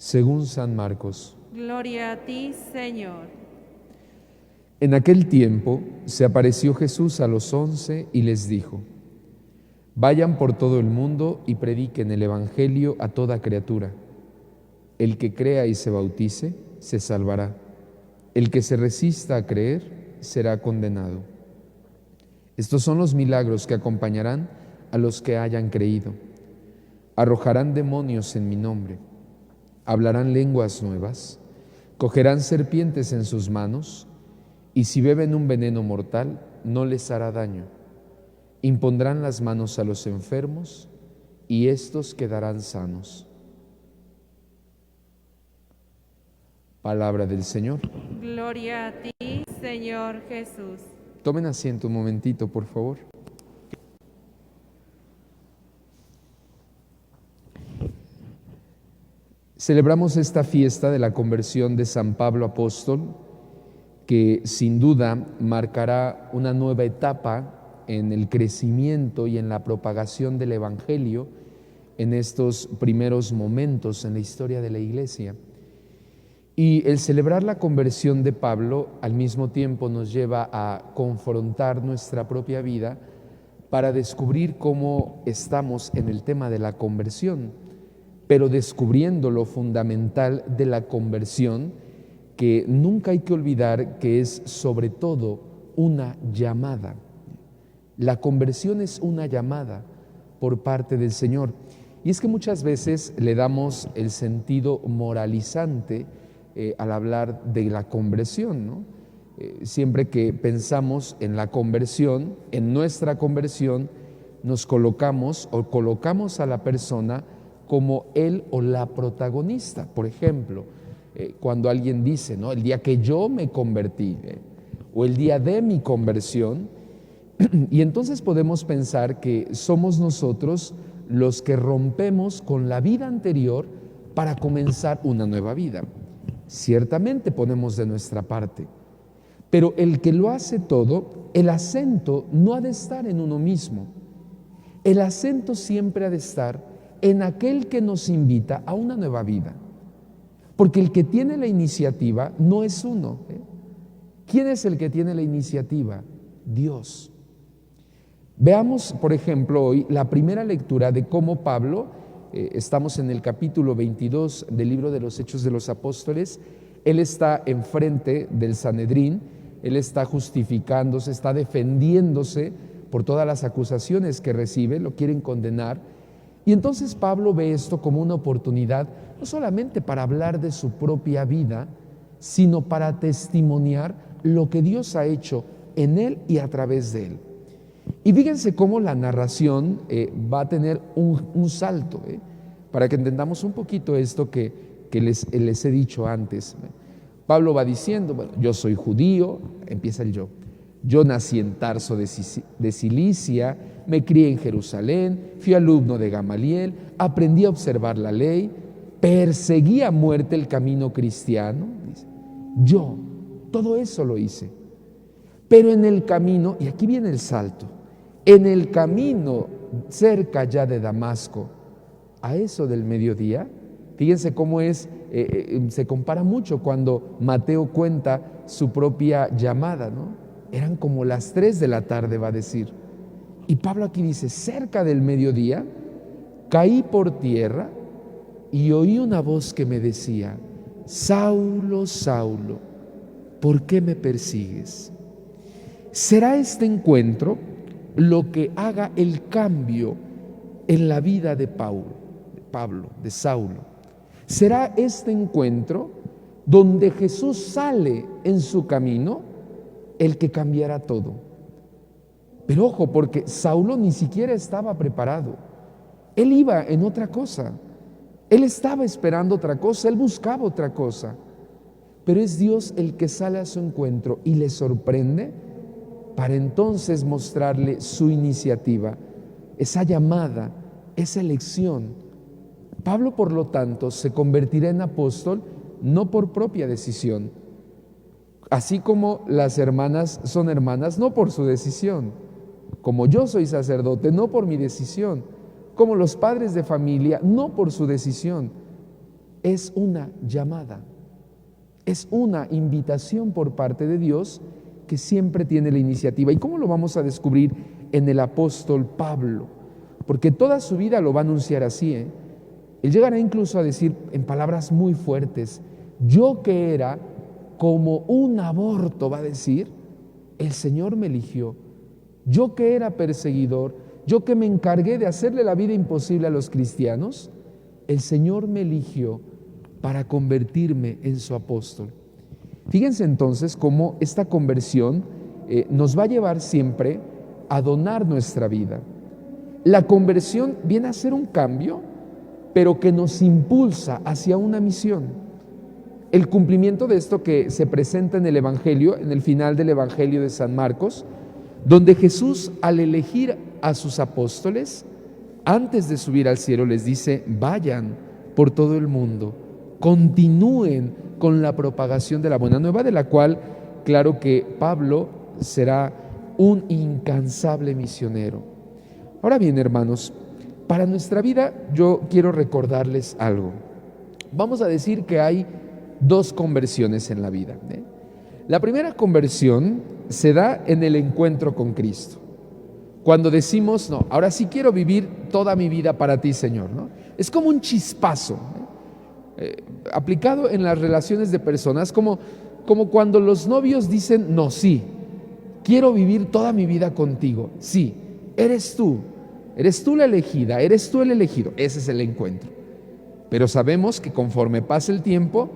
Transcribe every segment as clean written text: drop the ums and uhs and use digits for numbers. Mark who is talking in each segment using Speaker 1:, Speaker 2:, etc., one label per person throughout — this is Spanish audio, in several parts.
Speaker 1: Según San Marcos.
Speaker 2: Gloria a ti, Señor.
Speaker 1: En aquel tiempo se apareció Jesús a los 11 y les dijo: Vayan por todo el mundo y prediquen el Evangelio a toda criatura. El que crea y se bautice, se salvará. El que se resista a creer, será condenado. Estos son los milagros que acompañarán a los que hayan creído. Arrojarán demonios en mi nombre. Hablarán lenguas nuevas. Cogerán serpientes en sus manos. Y si beben un veneno mortal, no les hará daño. Impondrán las manos a los enfermos y éstos quedarán sanos. Palabra del Señor.
Speaker 2: Gloria a ti, Señor Jesús.
Speaker 1: Tomen asiento un momentito, por favor. Celebramos esta fiesta de la conversión de San Pablo Apóstol, que sin duda marcará una nueva etapa en el crecimiento y en la propagación del Evangelio en estos primeros momentos en la historia de la Iglesia. Y el celebrar la conversión de Pablo al mismo tiempo nos lleva a confrontar nuestra propia vida para descubrir cómo estamos en el tema de la conversión, pero descubriendo lo fundamental de la conversión, que nunca hay que olvidar que es sobre todo una llamada. La conversión es una llamada por parte del Señor. Y es que muchas veces le damos el sentido moralizante al hablar de la conversión, ¿no? Siempre que pensamos en la conversión, en nuestra conversión, nos colocamos a la persona como él o la protagonista. Por ejemplo, cuando alguien dice, ¿no?, el día que yo me convertí, o el día de mi conversión, y entonces podemos pensar que somos nosotros los que rompemos con la vida anterior para comenzar una nueva vida. Ciertamente ponemos de nuestra parte, pero el que lo hace todo, el acento no ha de estar en uno mismo. El acento siempre ha de estar en aquel que nos invita a una nueva vida. Porque el que tiene la iniciativa no es uno. ¿Quién es el que tiene la iniciativa? Dios. Veamos, por ejemplo, hoy la primera lectura de cómo Pablo, estamos en el capítulo 22 del libro de los Hechos de los Apóstoles. Él está enfrente del Sanedrín, él está justificándose, está defendiéndose por todas las acusaciones que recibe, lo quieren condenar. Y entonces Pablo ve esto como una oportunidad, no solamente para hablar de su propia vida, sino para testimoniar lo que Dios ha hecho en él y a través de él. Y fíjense cómo la narración va a tener un salto, para que entendamos un poquito esto que les he dicho antes. Pablo va diciendo, bueno, yo soy judío, empieza el yo. Yo nací en Tarso de Cilicia, me crié en Jerusalén, fui alumno de Gamaliel, aprendí a observar la ley, perseguí a muerte el camino cristiano. Dice, yo, todo eso lo hice. Pero en el camino, y aquí viene el salto, en el camino cerca ya de Damasco, a eso del mediodía, fíjense cómo se compara mucho cuando Mateo cuenta su propia llamada, ¿no? Eran como las 3 de la tarde, va a decir. Y Pablo aquí dice, cerca del mediodía, caí por tierra y oí una voz que me decía, Saulo, Saulo, ¿por qué me persigues? ¿Será este encuentro lo que haga el cambio en la vida de Pablo, de Saulo? ¿Será este encuentro donde Jesús sale en su camino el que cambiará todo? Pero ojo, porque Saulo ni siquiera estaba preparado. Él iba en otra cosa. Él estaba esperando otra cosa, él buscaba otra cosa. Pero es Dios el que sale a su encuentro y le sorprende para entonces mostrarle su iniciativa, esa llamada, esa elección. Pablo, por lo tanto, se convertirá en apóstol no por propia decisión, así como las hermanas son hermanas no por su decisión, como yo soy sacerdote no por mi decisión, como los padres de familia no por su decisión, es una llamada, es una invitación por parte de Dios que siempre tiene la iniciativa. ¿Y cómo lo vamos a descubrir en el apóstol Pablo? Porque toda su vida lo va a anunciar así, ¿eh? Él llegará incluso a decir en palabras muy fuertes: yo que era como un aborto, va a decir, el Señor me eligió. Yo que era perseguidor, yo que me encargué de hacerle la vida imposible a los cristianos, el Señor me eligió para convertirme en su apóstol. Fíjense entonces cómo esta conversión nos va a llevar siempre a donar nuestra vida. La conversión viene a ser un cambio, pero que nos impulsa hacia una misión. El cumplimiento de esto que se presenta en el Evangelio, en el final del Evangelio de San Marcos, donde Jesús, al elegir a sus apóstoles, antes de subir al cielo les dice: vayan por todo el mundo, continúen con la propagación de la buena nueva, de la cual, claro que Pablo será un incansable misionero. Ahora bien, hermanos, para nuestra vida yo quiero recordarles algo. Vamos a decir que hay dos conversiones en la vida, ¿eh? La primera conversión se da en el encuentro con Cristo. Cuando decimos: no, ahora sí quiero vivir toda mi vida para ti, Señor, ¿no? Es como un chispazo, aplicado en las relaciones de personas, como cuando los novios dicen: no, sí, quiero vivir toda mi vida contigo. Sí, eres tú la elegida, eres tú el elegido. Ese es el encuentro. Pero sabemos que conforme pasa el tiempo,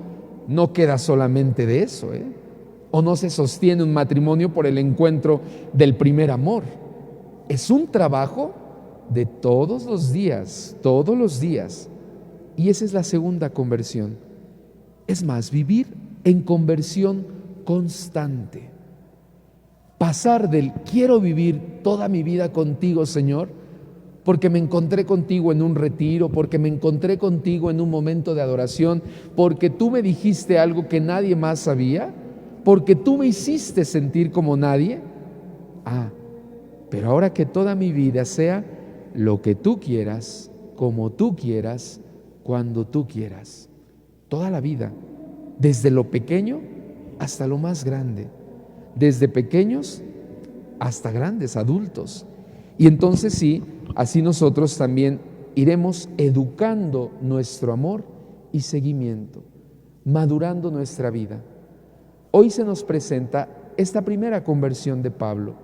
Speaker 1: no queda solamente de eso, o no se sostiene un matrimonio por el encuentro del primer amor. Es un trabajo de todos los días, todos los días. Y esa es la segunda conversión. Es más, vivir en conversión constante. Pasar del quiero vivir toda mi vida contigo, Señor, porque me encontré contigo en un retiro, porque me encontré contigo en un momento de adoración, porque tú me dijiste algo que nadie más sabía, porque tú me hiciste sentir como nadie. Pero ahora que toda mi vida sea lo que tú quieras, como tú quieras, cuando tú quieras. Toda la vida, desde lo pequeño hasta lo más grande, desde pequeños hasta grandes, adultos. Y entonces sí, así nosotros también iremos educando nuestro amor y seguimiento, madurando nuestra vida. Hoy se nos presenta esta primera conversión de Pablo,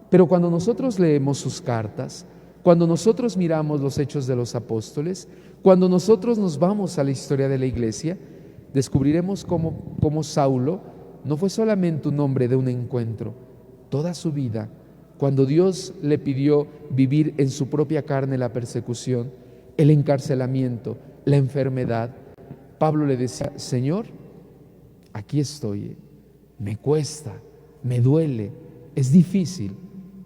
Speaker 1: pero cuando nosotros leemos sus cartas, cuando nosotros miramos los Hechos de los Apóstoles, cuando nosotros nos vamos a la historia de la iglesia, descubriremos cómo Saulo no fue solamente un hombre de un encuentro. Toda su vida, cuando Dios le pidió vivir en su propia carne la persecución, el encarcelamiento, la enfermedad, Pablo le decía: Señor, aquí estoy, me cuesta, me duele, es difícil,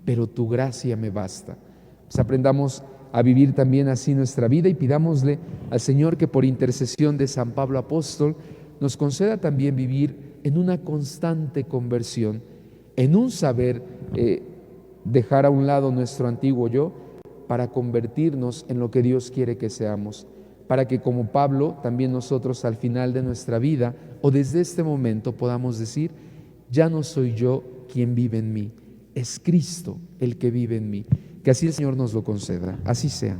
Speaker 1: pero tu gracia me basta. Pues aprendamos a vivir también así nuestra vida y pidámosle al Señor que por intercesión de San Pablo Apóstol nos conceda también vivir en una constante conversión, en un saber dejar a un lado nuestro antiguo yo para convertirnos en lo que Dios quiere que seamos, para que como Pablo también nosotros al final de nuestra vida o desde este momento podamos decir: ya no soy yo quien vive en mí, es Cristo el que vive en mí. Que así el Señor nos lo conceda, así sea.